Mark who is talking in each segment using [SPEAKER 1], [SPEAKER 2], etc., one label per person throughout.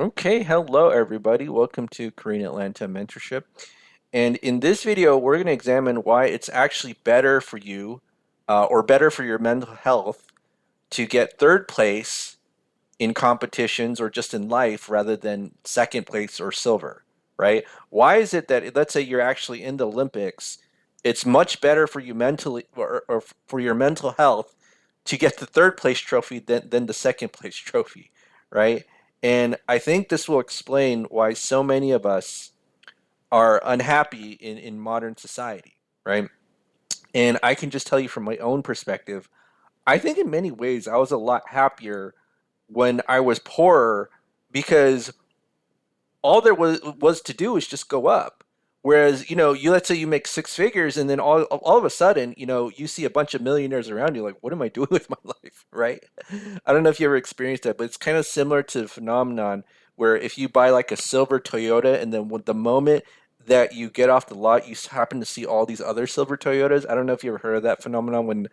[SPEAKER 1] Okay, hello everybody. Welcome to Korean Atlanta Mentorship. And in this video, we're going to examine why it's actually better for you or better for your mental health to get third place in competitions or just in life rather than second place or silver, right? Why is it that, let's say you're actually in the Olympics, it's much better for you mentally or for your mental health to get the third place trophy than the second place trophy, right? And I think this will explain why so many of us are unhappy in modern society, right? And I can just tell you from my own perspective, I think in many ways I was a lot happier when I was poorer because all there was to do is just go up. Whereas, you let's say you make six figures and then all of a sudden, you see a bunch of millionaires around you, like, what am I doing with my life, right? I don't know if you ever experienced that, but it's kind of similar to the phenomenon where if you buy like a silver Toyota and then with the moment that you get off the lot, you happen to see all these other silver Toyotas. I don't know if you ever heard of that phenomenon when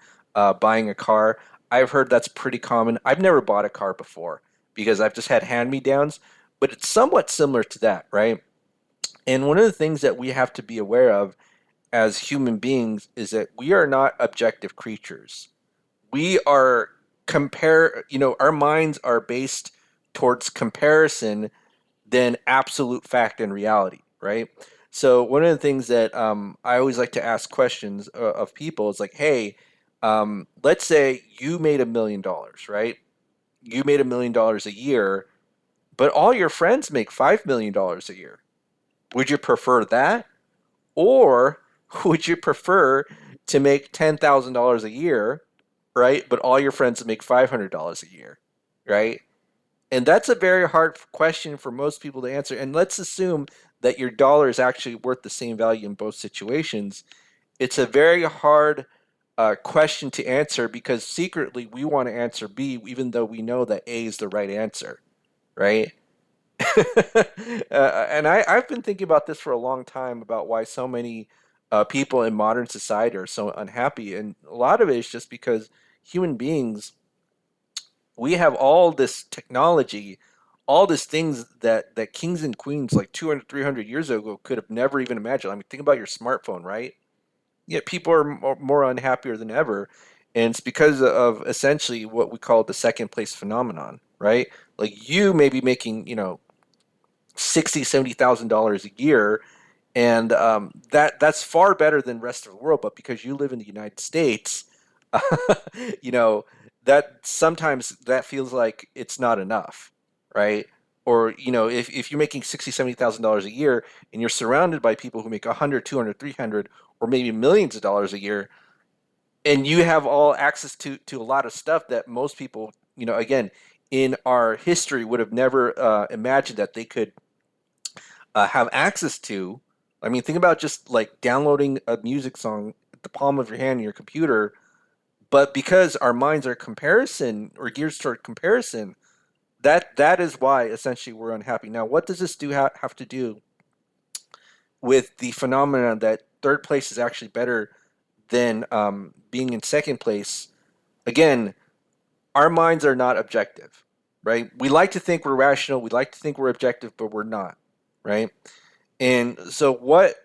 [SPEAKER 1] buying a car. I've heard that's pretty common. I've never bought a car before because I've just had hand-me-downs, but it's somewhat similar to that, right? And one of the things that we have to be aware of as human beings is that we are not objective creatures. We are our minds are based towards comparison than absolute fact and reality, right? So one of the things that I always like to ask questions of people is like, hey, let's say you made $1 million, right? You made $1 million a year, but all your friends make $5 million a year. Would you prefer that? Or would you prefer to make $10,000 a year, right? But all your friends make $500 a year, right? And that's a very hard question for most people to answer. And let's assume that your dollar is actually worth the same value in both situations. It's a very hard question to answer because secretly we want to answer B, even though we know that A is the right answer, right? And I've been thinking about this for a long time about why so many people in modern society are so unhappy. And a lot of it is just because human beings, we have all this technology, all these things that kings and queens like 200, 300 years ago could have never even imagined. I mean, think about your smartphone, right? Yet people are more unhappier than ever. And it's because of essentially what we call the second place phenomenon, right? Like you may be making, 60, $70,000 a year, and that's far better than the rest of the world. But because you live in the United States, you know that sometimes that feels like it's not enough, right? Or if you're making 60, $70,000 a year and you're surrounded by people who make 100, 200, 300, or maybe millions of dollars a year, and you have all access to a lot of stuff that most people, again, in our history would have never imagined that they could have access to. I mean, think about just like downloading a music song at the palm of your hand in your computer. But because our minds are comparison or geared toward comparison, that is why essentially we're unhappy. Now, what does this have to do with the phenomenon that third place is actually better than being in second place? Again, our minds are not objective, right? We like to think we're rational, we like to think we're objective, but we're not, right? And so, what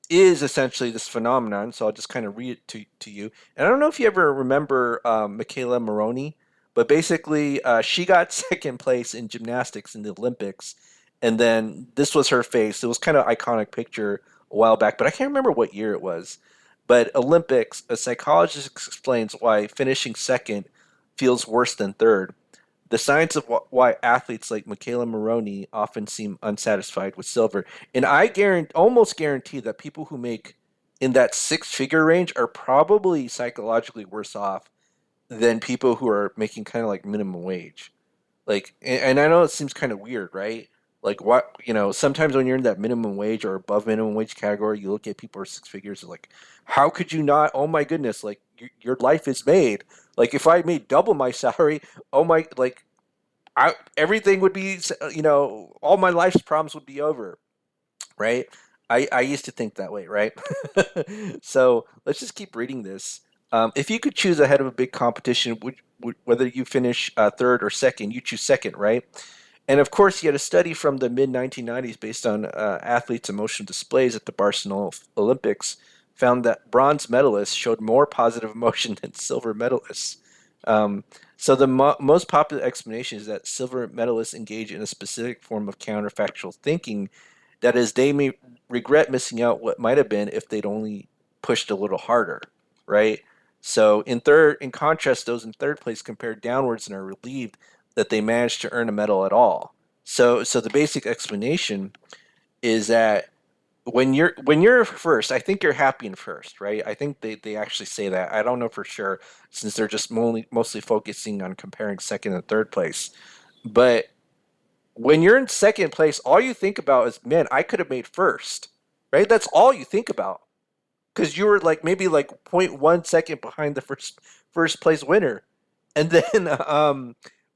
[SPEAKER 1] is essentially this phenomenon? So, I'll just kind of read it to you. And I don't know if you ever remember Michaela Maroney, but basically, she got second place in gymnastics in the Olympics. And then this was her face. It was kind of iconic picture a while back, but I can't remember what year it was. But Olympics, a psychologist explains why finishing second feels worse than third. The science of why athletes like Michaela Maroney often seem unsatisfied with silver. And I almost guarantee that people who make in that six-figure range are probably psychologically worse off than people who are making kind of like minimum wage. Like, and I know it seems kind of weird, right? Like, what, sometimes when you're in that minimum wage or above minimum wage category, you look at people who are six figures, like, how could you not? Oh my goodness, like, your life is made. Like, if I made double my salary, oh my, like, everything would be, all my life's problems would be over, right? I used to think that way, right? So let's just keep reading this. If you could choose ahead of a big competition, whether you finish third or second, you choose second, right? And of course, he had a study from the mid 1990s based on athletes' emotional displays at the Barcelona Olympics found that bronze medalists showed more positive emotion than silver medalists. Um, so the most popular explanation is that silver medalists engage in a specific form of counterfactual thinking. That is, they may regret missing out what might have been if they'd only pushed a little harder, right? So in contrast, those in third place compare downwards and are relieved that they managed to earn a medal at all. So the basic explanation is that when you're first, I think you're happy in first, right? I think they actually say that. I don't know for sure since they're just mostly focusing on comparing second and third place. But when you're in second place, all you think about is, man, I could have made first, right? That's all you think about because you were like maybe like 0.1 second behind the first place winner, and then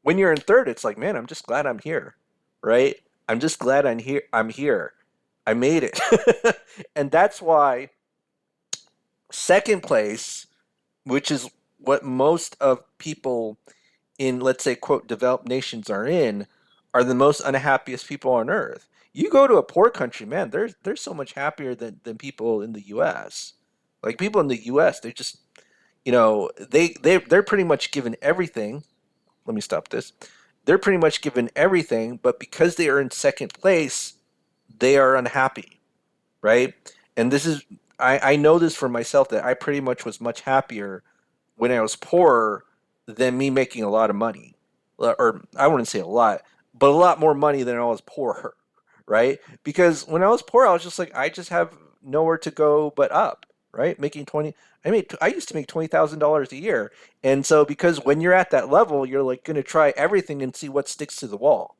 [SPEAKER 1] when you're in third, it's like, man, I'm just glad I'm here, right? I'm just glad I'm here. I'm here. I made it, and that's why second place, which is what most of people in, let's say, quote, developed nations are the most unhappiest people on earth. You go to a poor country, man, they're so much happier than people in the US. Like people in the US, they just they're pretty much given everything. Let me stop this. They're pretty much given everything, but because they are in second place, they are unhappy, right? And this is I know this for myself that I pretty much was much happier when I was poorer than me making a lot of money. Or I wouldn't say a lot, but a lot more money than I was poorer, right? Because when I was poor, I was just like, I just have nowhere to go but up, right? Making 20, I used to make $20,000 a year. And so because when you're at that level, you're like going to try everything and see what sticks to the wall,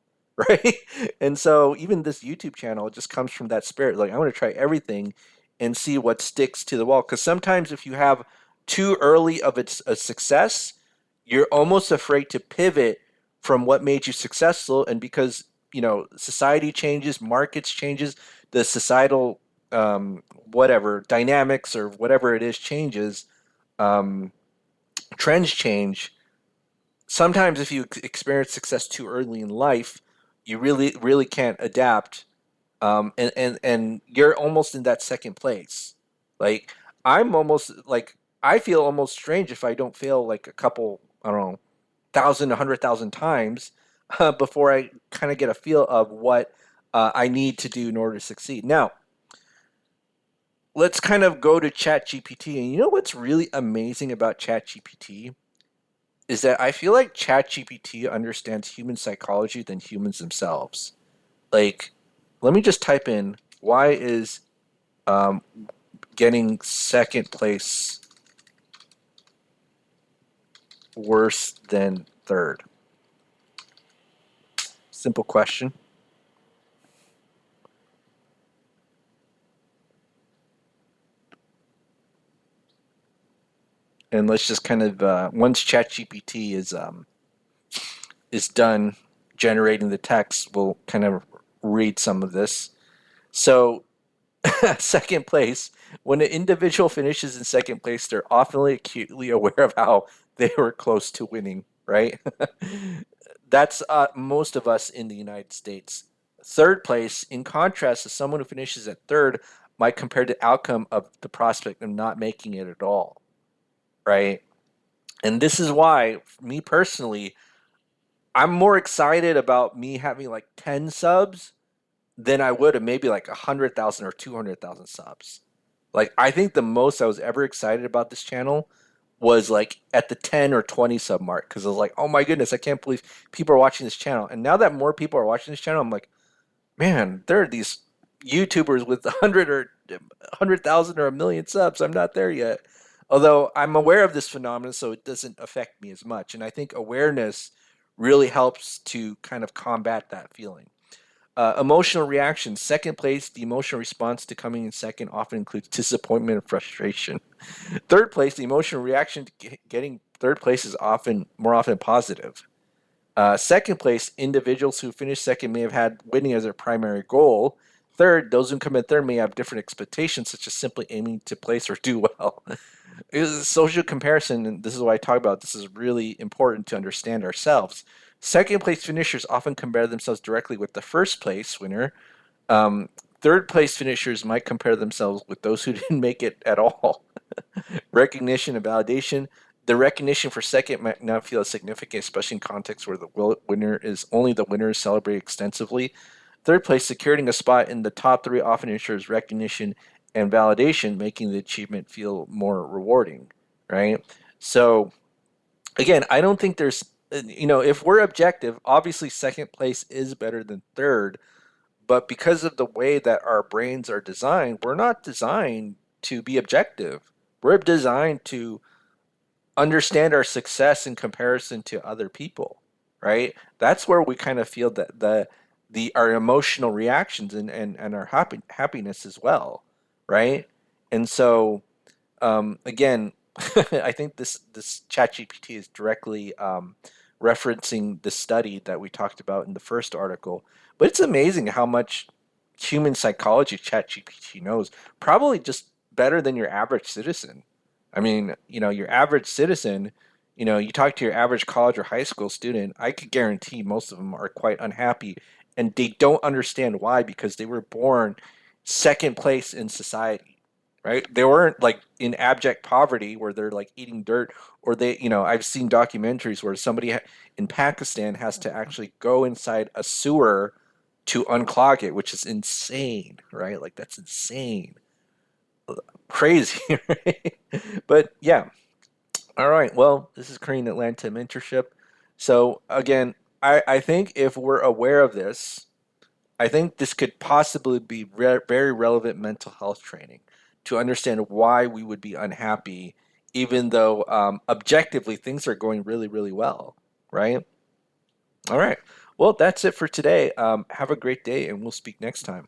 [SPEAKER 1] right? And so even this YouTube channel just comes from that spirit. Like I want to try everything and see what sticks to the wall. Because sometimes if you have too early of a success, you're almost afraid to pivot from what made you successful. And because society changes, markets changes, the societal whatever dynamics or whatever it is changes, um, trends change. Sometimes if you experience success too early in life, you really can't adapt, and you're almost in that second place. Like I'm almost like I feel almost strange if I don't fail like a couple, I don't know, thousand, 100,000 times before I kind of get a feel of what I need to do in order to succeed. Now, let's kind of go to ChatGPT, and you know what's really amazing about ChatGPT is that I feel like ChatGPT understands human psychology than humans themselves. Like, let me just type in why is um, getting second place worse than third? Simple question. And let's just kind of once ChatGPT is done generating the text, we'll kind of read some of this. So, second place. When an individual finishes in second place, they're often acutely aware of how they were close to winning. Right? That's most of us in the United States. Third place, in contrast to someone who finishes at third, might compare the outcome of the prospect of not making it at all, right? And this is why, for me personally, I'm more excited about me having like 10 subs than I would have maybe like 100,000 or 200,000 subs. Like, I think the most I was ever excited about this channel was like at the 10 or 20 sub mark because I was like, oh my goodness, I can't believe people are watching this channel. And now that more people are watching this channel, I'm like, man, there are these YouTubers with 100 or 100,000 or a million subs. I'm not there yet. Although I'm aware of this phenomenon, so it doesn't affect me as much. And I think awareness really helps to kind of combat that feeling. Emotional reaction. Second place, the emotional response to coming in second often includes disappointment and frustration. Third place, the emotional reaction to getting third place is more often positive. Second place, individuals who finish second may have had winning as their primary goal. Third, those who come in third may have different expectations, such as simply aiming to place or do well. Social comparison, and this is what I talk about. This is really important to understand ourselves. Second place finishers often compare themselves directly with the first place winner. Um, Third place finishers might compare themselves with those who didn't make it at all. Recognition and validation. The recognition for second might not feel as significant, especially in contexts where the winner is only the winner is celebrated extensively. Third place, securing a spot in the top three often ensures recognition and validation, making the achievement feel more rewarding, right? So, again, I don't think there's, if we're objective, obviously second place is better than third, but because of the way that our brains are designed, we're not designed to be objective. We're designed to understand our success in comparison to other people, right? That's where we kind of feel that the our emotional reactions and our happiness as well, right? And so again, I think this ChatGPT is directly referencing the study that we talked about in the first article. But it's amazing how much human psychology ChatGPT knows. Probably just better than your average citizen. I mean, your average citizen, you talk to your average college or high school student, I could guarantee most of them are quite unhappy and they don't understand why because they were born second place in society, right? They weren't like in abject poverty where they're like eating dirt, or I've seen documentaries where somebody in Pakistan has to actually go inside a sewer to unclog it, which is insane, right? Like that's insane, crazy, right? But yeah, all right. Well, this is Korean Atlanta mentorship. So again, I think if we're aware of this, I think this could possibly be very relevant mental health training to understand why we would be unhappy, even though objectively things are going really, really well, right? All right. Well, that's it for today. Have a great day, and we'll speak next time.